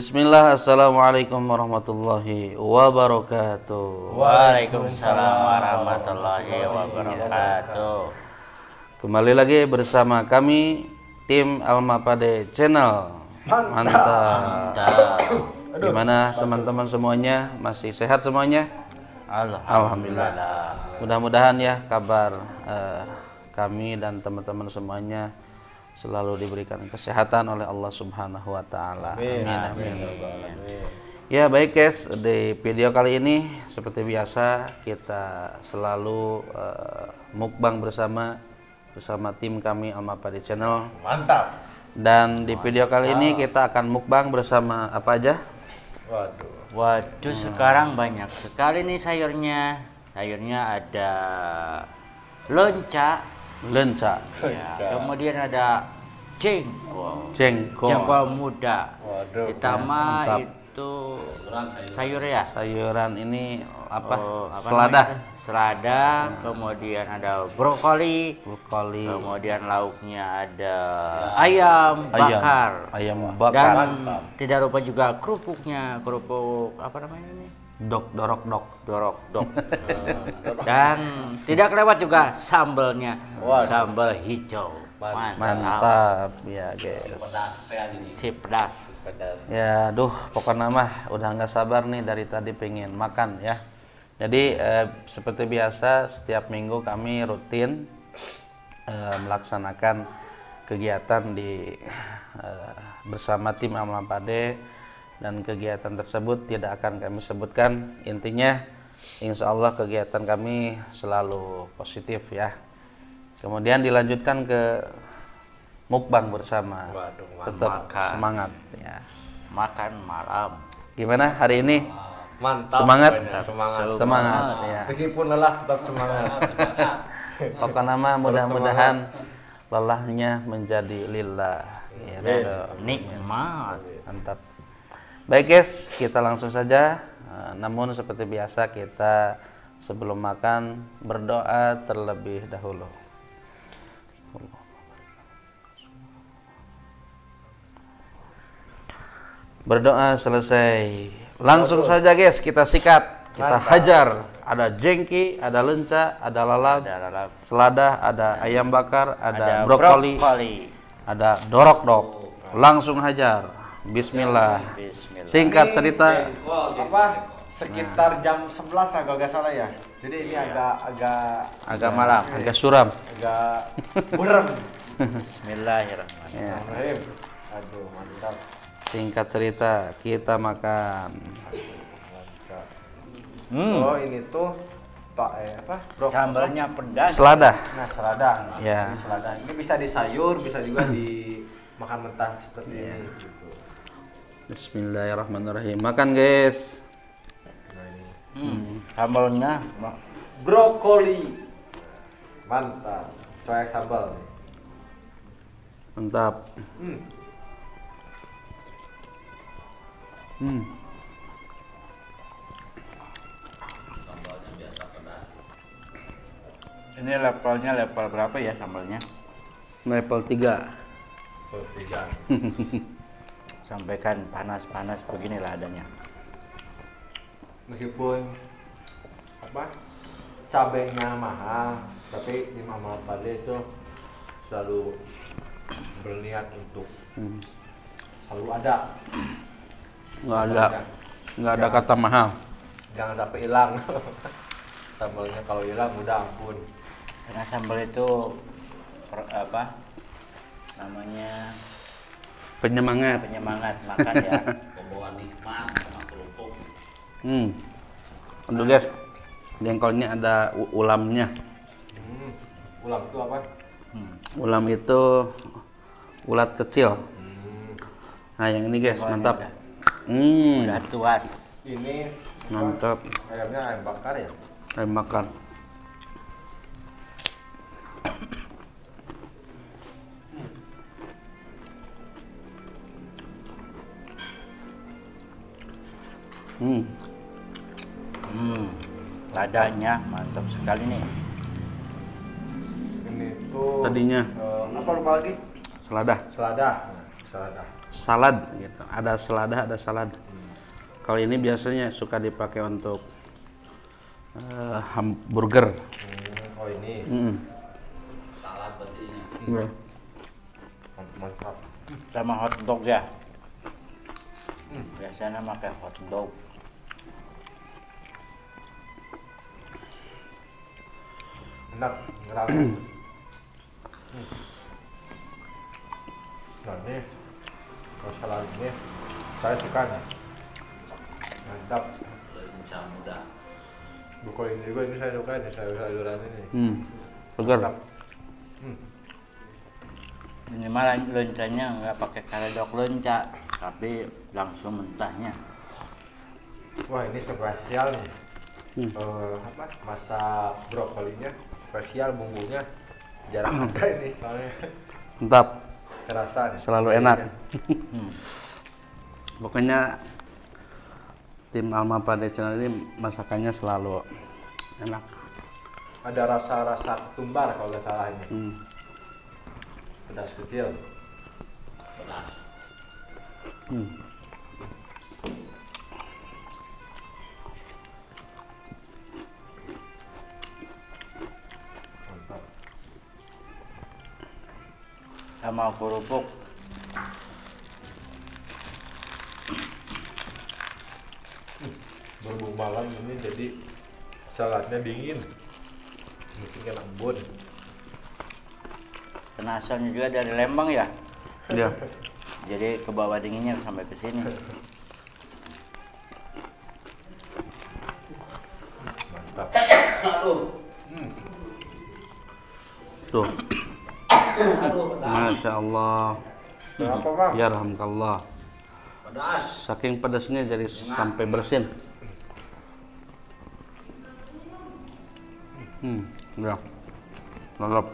Bismillah, assalamualaikum warahmatullahi wabarakatuh. Waalaikumsalam warahmatullahi wabarakatuh. Kembali lagi bersama kami tim Almapade Channel. Mantap. Gimana teman-teman semuanya? Masih sehat semuanya? Alhamdulillah. Mudah-mudahan ya kabar kami dan teman-teman semuanya selalu diberikan kesehatan oleh Allah Subhanahu wa taala. Amin. Ya, baik guys, di video kali ini seperti biasa kita selalu mukbang bersama tim kami Almapade Channel. Mantap. Dan di video kali ini kita akan mukbang bersama apa aja? Waduh, sekarang banyak sekali nih sayurnya. Sayurnya ada lenca, ya, kemudian ada jengkol muda. Waduh, ditambah ya, itu sayur ya. Sayuran ini apa? Selada, kemudian ada brokoli, kemudian lauknya ada ayam bakar, dan tidak lupa juga kerupuk apa namanya ini? Dorok dok. Dan tidak lewat juga sambelnya, sambal hijau. Mantap ya guys. Si pedas. Ya, pokoknya mah udah nggak sabar nih dari tadi pengen makan ya. Jadi seperti biasa setiap minggu kami rutin melaksanakan kegiatan bersama tim Almapade, dan kegiatan tersebut tidak akan kami sebutkan. Intinya insya Allah kegiatan kami selalu positif ya. Kemudian dilanjutkan ke mukbang bersama. Tetap semangat ya. Makan malam. Gimana hari ini? Mantap. Semangat ya. Meskipun lelah tetap semangat. Pokoknya mah mudah-mudahan lelahnya menjadi lillah. Ya, nikmat. Mantap. Baik guys, kita langsung saja. Namun seperti biasa kita sebelum makan berdoa terlebih dahulu. Berdoa selesai, langsung saja guys kita sikat, kita hajar. Ada jengki, ada lenca, ada lalap, selada, ada ayam bakar, ada brokoli, ada dorok. Langsung hajar. Bismillah. Singkat cerita. Sekitar jam 11 lah kalau nggak salah ya. Jadi ini agak malam, agak suram, agak burem. Bismillahirrahmanirrahim. Aduh, mantap. Singkat cerita, kita makan. Oh, ini tuh Sambalnya pedas. Selada. Nah, selada. Ya. Ini selada. Ini bisa di sayur, bisa juga dimakan mentah seperti ini gitu. Bismillahirrahmanirrahim. Makan guys. Sambalnya Brokoli. Mantap. Coba sambal nih. Mantap. Sambalnya biasa pedas. Ini levelnya level berapa ya sambalnya? Level 3. Sampaikan panas beginilah adanya. Meskipun cabenya mahal, tapi di Almapade itu selalu berniat untuk selalu ada. Nggak ada kata mahal. Jangan sampai hilang. Sambalnya kalau hilang udah ampun. Karena sambal itu Penyemangat makan ya. Pembawa nikmat sama kerupuk. Untuk guys, jengkolnya ada ulamnya. Ulam itu apa? Ulam itu ulat kecil. Nah yang ini guys, mantap. Udah tuas. Ini Mantap. ayamnya ayam bakar ya? Ayam bakar. Ladanya mantap sekali nih. Ini tuh Tadinya apa lupa lagi? selada. Selada. Selada. salad gitu. Ada selada, ada salad. Kalau ini biasanya suka dipakai untuk hamburger. Oh ini. Salad berarti ini. Iya. Mantap. Sama hotdog ya. Biasanya pakai hotdog. Enak, ngerangkul. Nah ini masalah ini saya suka nih. Mantap. Lenca muda. Buku ini juga ini saya suka nih sayur-sayuran ini. Segar. Mantap. Minimal lencanya nggak pakai karedok lenca, tapi langsung mentahnya. Wah ini spesial nih. Apa? Masak brokolinya spesial, bumbunya jarang ada ini soalnya Mantap. kerasa nih. Selalu enak. Pokoknya tim Alma Pade Channel ini masakannya selalu enak. Ada rasa-rasa ketumbar kalau nggak salah ini. Pedas kecil. Pedas. Mantap. Sama kerupuk. Berhubung malam ini jadi saladnya dingin. Mungkin embun. Karena asalnya juga dari Lembang ya. Iya. Jadi ke bawah dinginnya sampai ke sini. Mantap. Aduh. Tuh. Aduh, pedas. Masya Allah. Kenapa Bang? Ya rahmatullah. Pedas. Saking pedasnya jadi sampai bersin. Ya. Lengkap.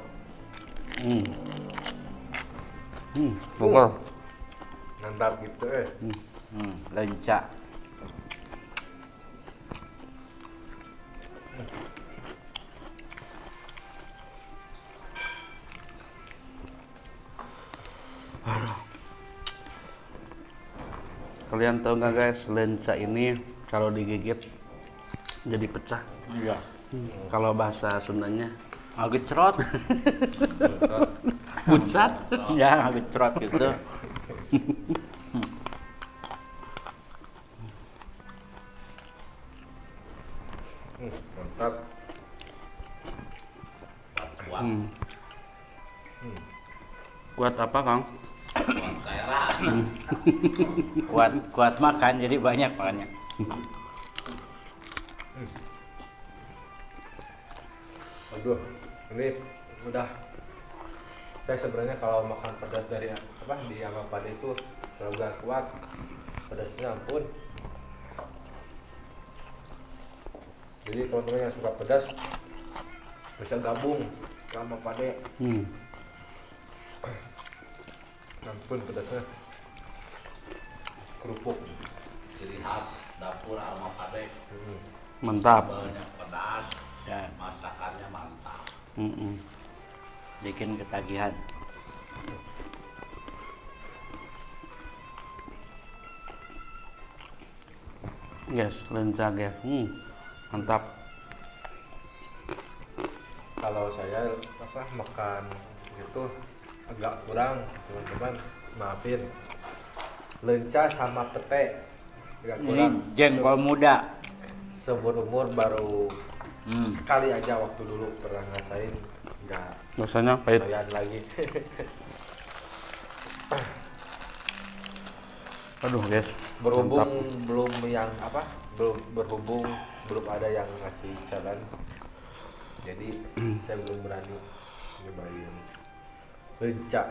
Segar. Mantap gitu Lenca. Kalian tahu nggak guys, lenca ini kalau digigit jadi pecah. Iya. Kalau bahasa Sundanya Agak cerot. pucat. Ya, agak cerot gitu. Mantap. Kuat. Kuat apa Kang? Kuat kaira. Kuat makan, jadi banyak makannya. Aduh, ini udah. Saya sebenarnya kalau makan pedas dari apa di Alma Pade itu selalu gak kuat. Pedasnya ampun. Jadi teman-teman yang suka pedas bisa gabung ke Alma Pade. Ampun pedasnya. Kerupuk. Ciri khas dapur Alma Pade. Mantap. Banyak pedas. Dan Masakannya mantap. bikin ketagihan. Yes, lenca guys. Mantap. Kalau saya apa makan gitu agak kurang teman-teman, maafin. Lenca sama pete agak Ini kurang. jengkol muda. Seumur umur baru sekali aja waktu dulu pernah ngasain, nggak Rasanya pahit. doyan lagi. Aduh guys. Berhubung Mantap. belum yang apa berhubung belum ada yang ngasih challenge, jadi saya belum berani nyobain lenca,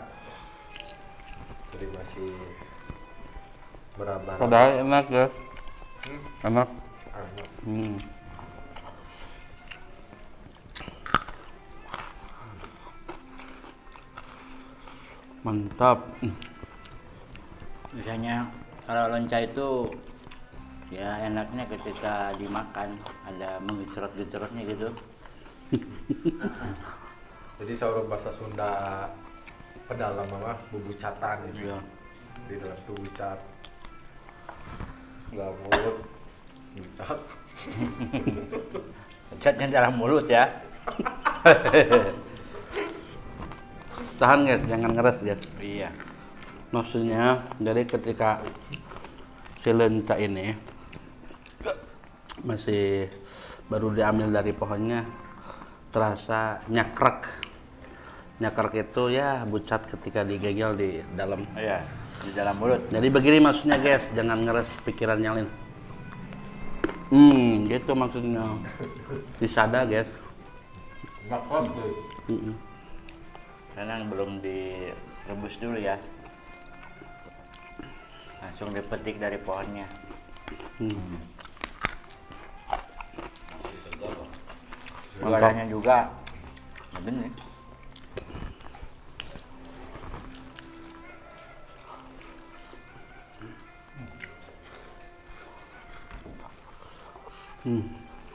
jadi masih meraba-raba. Padahal enak guys. Enak. Enak. Mantap. Biasanya kalau lenca itu ya enaknya ketika dimakan ada menggecerot-gecerotnya gitu. Jadi saurung bahasa Sunda pedalam mah bumbu catan gitu. Ya. di dalam tubuh cat dalam mulut cat. Catnya dalam mulut ya. Tahan guys, jangan ngeres ya. Iya. Maksudnya, jadi ketika si lenca ini masih baru diambil dari pohonnya, terasa nyakrek. Nyakrek itu ya bucat ketika digigil di dalam. Iya, di dalam mulut. Jadi begini maksudnya guys, jangan ngeres pikiran yang lain. Gitu maksudnya. Disada guys. Nggak kuat guys. Karena belum direbus dulu ya. Langsung dipetik dari pohonnya. Masih segar Bang. Warnanya juga begini.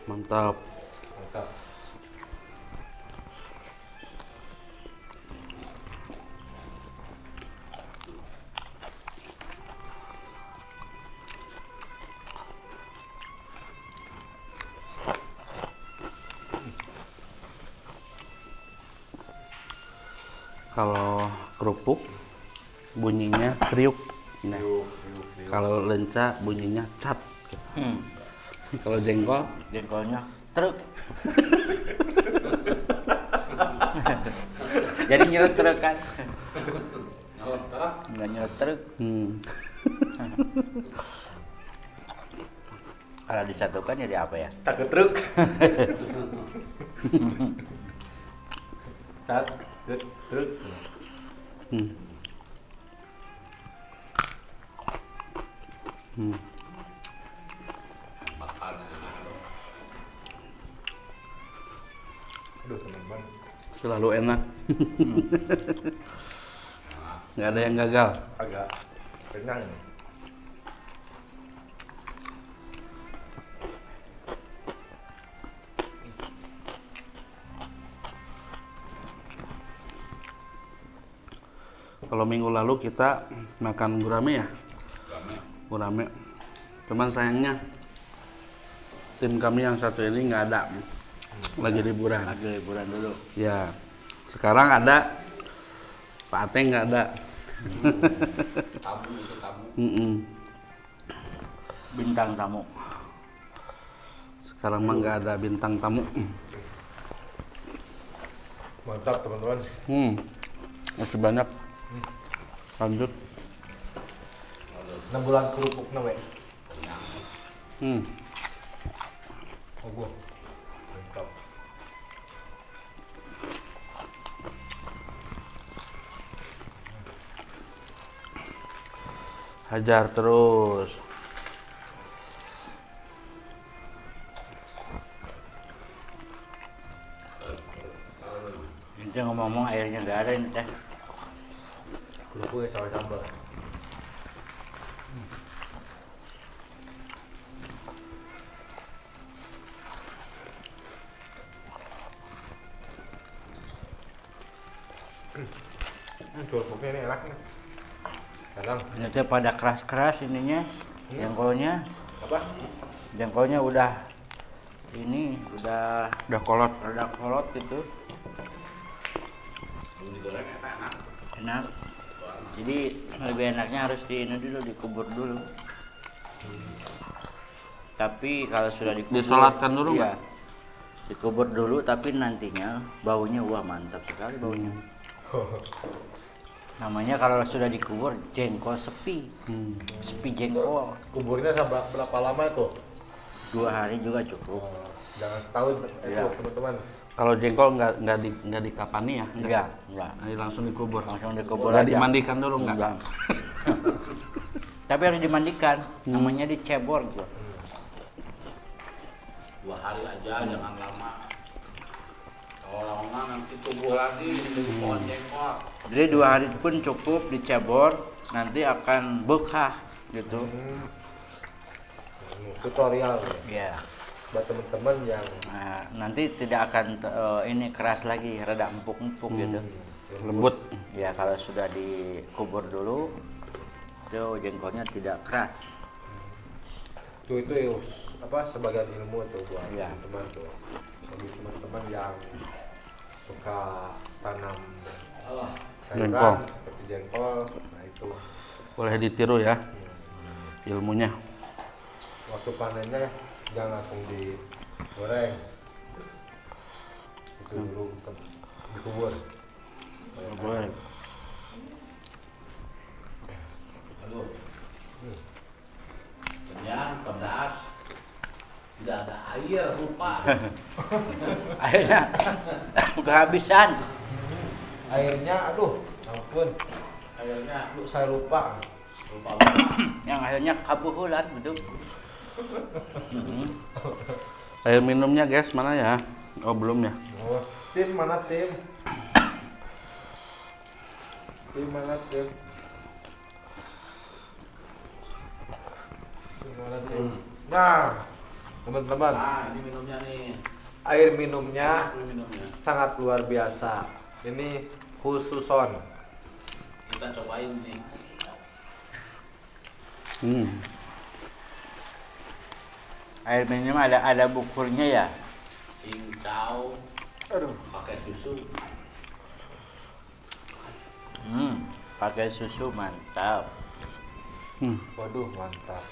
Mantap. Mantap. Kalau kerupuk bunyinya kriuk. Nah, kalau lenca bunyinya cat. Kalau jengkol Jengkolnya truk. Jadi nyerut truk kan? Nggak nyerut truk. Kalau disatukan jadi apa ya? Takut truk. Cat, truk. Makan enak loh. Aduh teman-teman. selalu enak. Nggak ada yang gagal. Agak kenyang. Kalau minggu lalu kita makan gurame ya, Rame. gurame. Cuman sayangnya tim kami yang satu ini nggak ada, lagi liburan. Lagi liburan dulu. Ya, sekarang ada, Pak Ateng nggak ada. Tamu itu tamu. Bintang tamu. Sekarang mah nggak ada bintang tamu. Mantap teman-teman. Masih banyak. Lanjut. 6 bulan kerupuk we. Oh gua. Mantap. Hajar terus. Ini ngomong-ngomong airnya nggak ada ini teh. Kerupuknya saus sambal. Kerupuknya ini enak nih. Kadang Ini teh pada keras-keras ininya. Jengkolnya, apa? jengkolnya udah ini udah Udah kolot. rada kolot gitu. Belum digoreng enak. Enak. Jadi lebih enaknya harus di ini dulu, dikubur dulu. Tapi kalau sudah dikubur, Disolatkan dulu iya, dikubur dulu, tapi nantinya baunya wah mantap sekali baunya. Namanya kalau sudah dikubur jengkol sepi, sepi jengkol. Kuburnya berapa lama tuh? 2 hari juga cukup. Jangan setahun itu Iya. teman-teman. Kalau jengkol nggak dikapani ya? Enggak. Jadi langsung dikubur. Langsung dikubur Nggak aja. dimandikan dulu nggak? Enggak. Tapi harus dimandikan, namanya dicebor gitu. 2 hari aja, jangan lama. Kalau lama nanti tumbuh lagi di pohon jengkol. Jadi 2 hari pun cukup dicebor, nanti akan bekah gitu. Tutorial Ya. buat teman-teman yang Nah, nanti tidak akan ini keras lagi, rada empuk-empuk gitu. Lembut. Ya kalau sudah dikubur dulu, itu jengkolnya tidak keras. Itu apa sebagian ilmu tuh buat Iya. teman-teman tuh. Bagi teman-teman yang suka tanam sayuran Jengkol. seperti jengkol, nah itu Boleh ditiru ya ilmunya. waktu panennya jangan langsung digoreng, itu dulu dikubur. Boleh. Aduh. Kenyang, pedas. Tidak ada air lupa. Akhirnya kehabisan. Airnya, aduh, ampun, Airnya aduh saya lupa. lupa. Yang akhirnya kabuhulan gitu. Air minumnya guys mana ya? Oh belum ya. Oh, tim mana tim? Tim mana tim? Tim mana tim? Nah, teman-teman, Nah, ini minumnya nih. air minumnya Ini minumnya. sangat luar biasa. Ini khususon. Kita cobain nih. Air minum ada bukurnya ya. Cincau. Pakai susu. Pakai susu mantap. Waduh, mantap.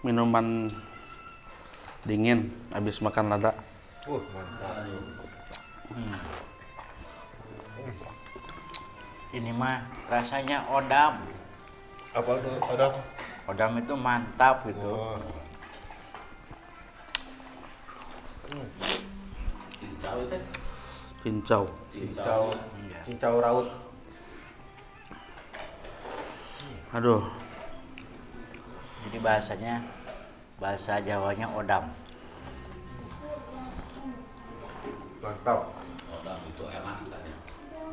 Minuman dingin habis makan lada. Mantap. Ini mah rasanya odam. Apa tuh? Ada? Odam itu mantap gitu. Oh. Cincau itu. Cincau. Cincau, cincau raut. Aduh, Jadi bahasa Jawanya odam. Mantap. Odam itu enak katanya.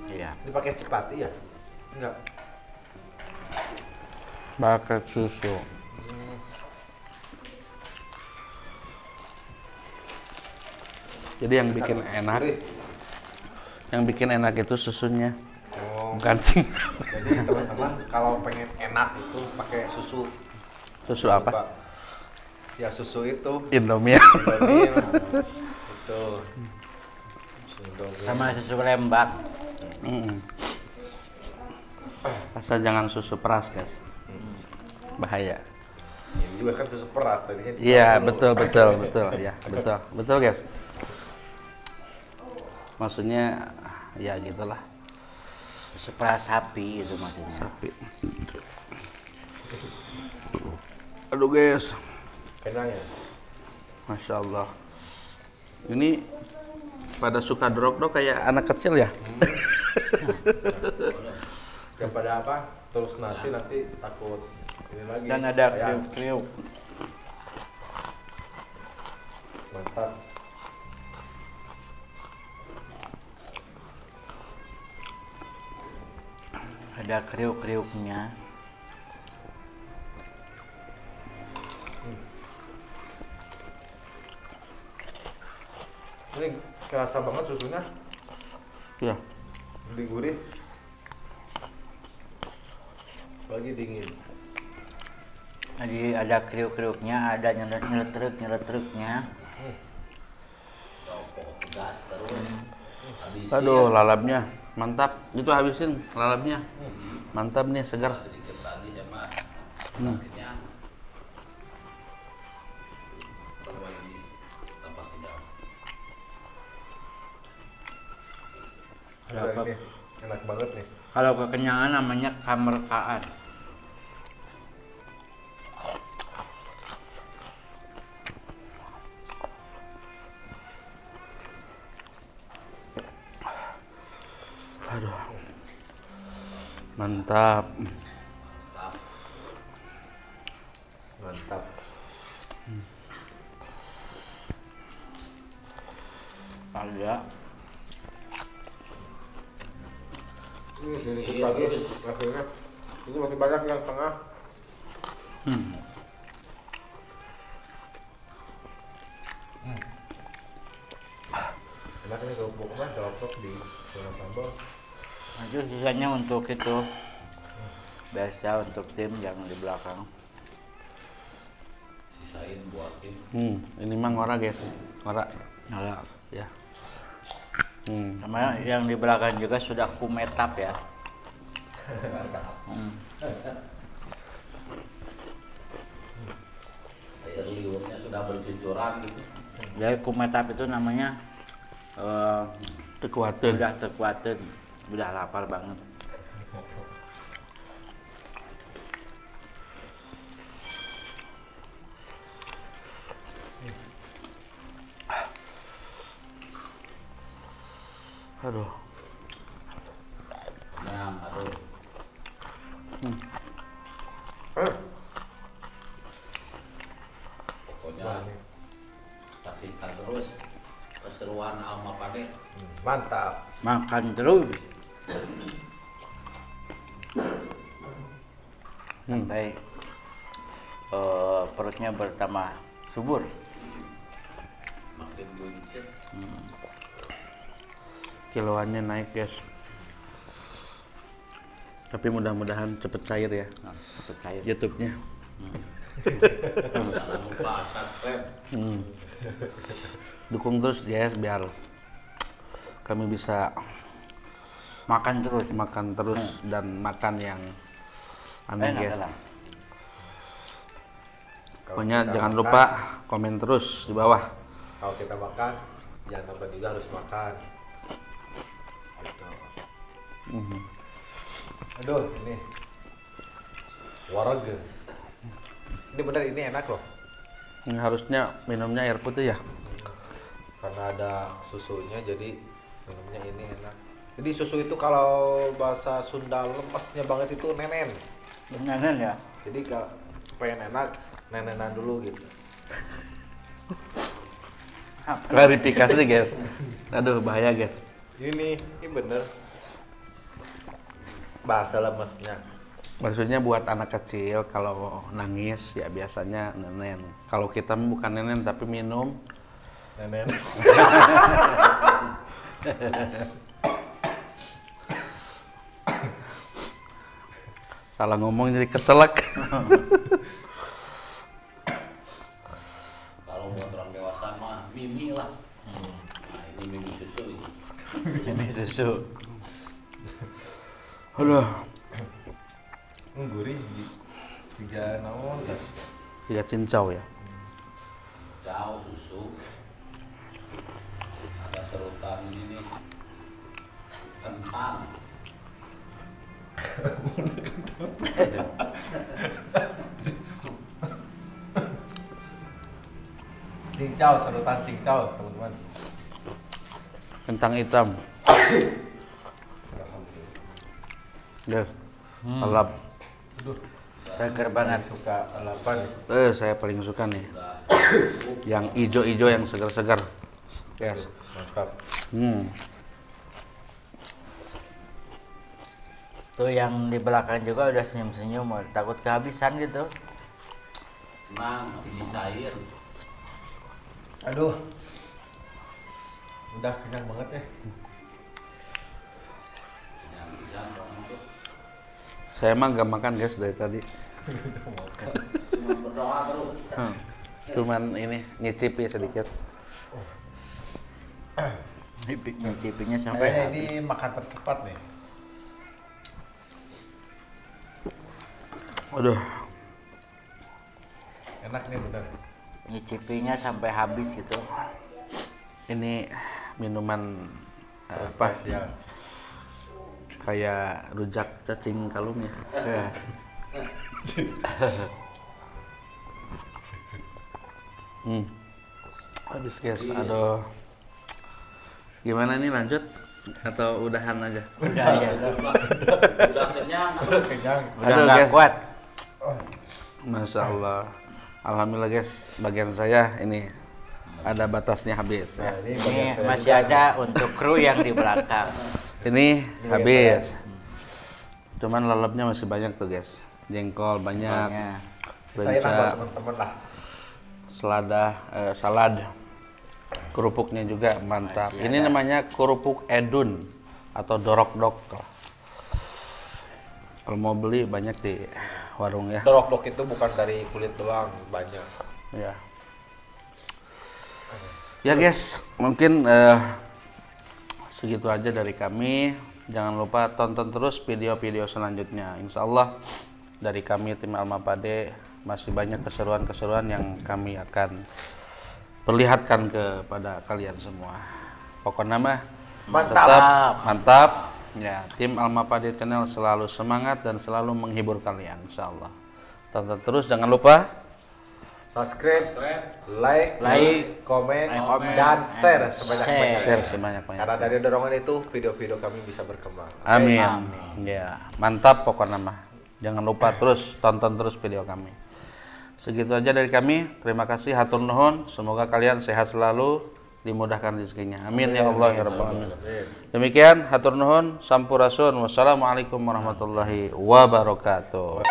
Iya. Dipakai cipati ya? Enggak. pakai susu. Jadi yang bikin enak, itu susunya, Oh, bukan sih. jadi teman-teman kalau pengen enak itu pakai susu. Susu apa? Lupa. Ya susu itu. Indomie. Indomie. Itu. Susu Indomie. Sama susu lembak. Asal jangan susu peras guys, bahaya. Ini juga kan susu peras tadinya. Iya betul, ya betul guys. Maksudnya ya gitulah. Seperas sapi itu maksudnya. Sapi. Aduh guys, Kenyang ya. masya Allah. Ini pada suka drop kayak anak kecil ya. Daripada apa? Terus nasi nanti takut ini lagi. Dan ada Sayang. kriuk-kriuk. Mantap. Ada kriuk-kriuknya. Ini kerasa banget susunya. Iya. Lebih gurih. Lagi dingin. Jadi ada kriuk-kriuknya, ada nyeletruk-nyeletruknya. Sopok pedas terus. Habisin. Aduh lalapnya mantap. Itu habisin lalapnya. Mantap nih segar. Sedikit lagi sama pedasnya. Tambah ini, tambah kenyang. Ada Nah, apa? ini enak banget nih. Kalau kekenyangan namanya kamerkaan. Aduh. Mantap. Mantap. Ada. Ini sedikit lagi hasilnya. Ini masih banyak yang tengah. Enak ini kerupuk mah kerupuk di dalam sambal. Itu sisanya untuk itu biasa untuk tim yang di belakang. Sisain buat tim. Ini mah ngora guys, ngora. Nah, Ya. sama yang di belakang juga sudah kumetap ya. Air liurnya sudah bercucuran gitu. Jadi kumetap itu namanya Tekuateun. udah terkuatin, udah lapar banget. Aduh. Nah, aduh. Pokoknya saksikan terus keseruan Alma Pade. Mantap. Makan terus sampai perutnya bertambah subur. Makin buncit. Kiloannya naik guys. Tapi mudah-mudahan cepet cair ya Nah, cepet cair. YouTube-nya. Jangan lupa subscribe. Dukung terus guys biar kami bisa Makan terus. makan terus dan makan yang aneh Enak ya. lah. Pokoknya jangan lupa komen terus di bawah. Kalau kita makan, jangan sampai juga harus makan. Gitu. Aduh, ini warga. Ini benar, ini enak loh. Ini harusnya minumnya air putih ya. Karena ada susunya, jadi minumnya ini enak. Jadi susu itu kalau bahasa Sunda lemesnya banget itu nenen. Nenen ya. Jadi kalau pengen enak, nenenan dulu gitu. Klarifikasi guys. Aduh bahaya guys. Ini bener. Bahasa lemesnya. Maksudnya buat anak kecil kalau nangis ya biasanya nenen. Kalau kita mah bukan nenen tapi minum. Nenen. Salah ngomong jadi keselak. Kalau buat orang dewasa mah mimi lah. Nah, ini mimi susu ini. Ini susu. Aduh. Gurih di tiga naon. Tiga cincau ya. Jauh susu. Ada serutan ini nih. Kentang. Cincau, serutan cincau, teman-teman. Kentang hitam. Guys. Alap. Seger banget. Suka alapan. Saya paling suka nih. Yang ijo-ijo yang segar-segar. Yes. Mantap. Tuh yang di belakang juga udah senyum-senyum, takut kehabisan gitu. Senang, isi air. Aduh. Udah kenyang banget ya. Yang bisa kamu tuh Saya emang gak makan guys dari tadi. cuma berdoa terus. Cuman ini nyicipi sedikit. Nyicipinnya sampai Kayaknya ini makan tercepat nih. Waduh. Enak nih bener. nyicipinya sampai habis gitu. Ini minuman apa? Spesial. Kayak rujak cacing kalung ya. Habis guys, aduh. Gimana nih lanjut atau udahan aja? Udah aja. Udah kenyang. Kenyang. Udah Aduh, nggak guys. kuat. Masya Allah. Alhamdulillah guys, bagian saya ini ada batasnya habis ya. Nah, ini Ini bagian saya masih juga. ada untuk kru yang di belakang. Ini habis. Cuman lelapnya masih banyak tuh guys. Jengkol banyak, Banyak. Saya nambah lenca, teman-teman lah. salad, kerupuknya juga mantap. Masih Ini ada. namanya kerupuk edun atau dorok-dok. Kalau mau beli banyak di warung ya. Dorok-dok itu bukan dari kulit doang, banyak. Ya. Ya guys, mungkin segitu aja dari kami. Jangan lupa tonton terus video-video selanjutnya. Insya Allah dari kami tim Almapade masih banyak keseruan-keseruan yang kami akan perlihatkan kepada kalian semua. Pokoknya mah tetap mantap. Ya, tim Almapade Channel selalu semangat dan selalu menghibur kalian, insya Allah. Tonton terus, jangan lupa subscribe, like, komen, dan share sebanyak-banyaknya. Karena dari dorongan itu video-video kami bisa berkembang. Amin. Ya, mantap pokoknya mah. Jangan lupa terus tonton terus video kami. Segitu aja dari kami. Terima kasih, hatur nuhun. Semoga kalian sehat selalu, dimudahkan rezekinya. Amin ya Allah ya rabbal alamin. Demikian hatur nuhun, sampurasun. Wassalamualaikum warahmatullahi wabarakatuh.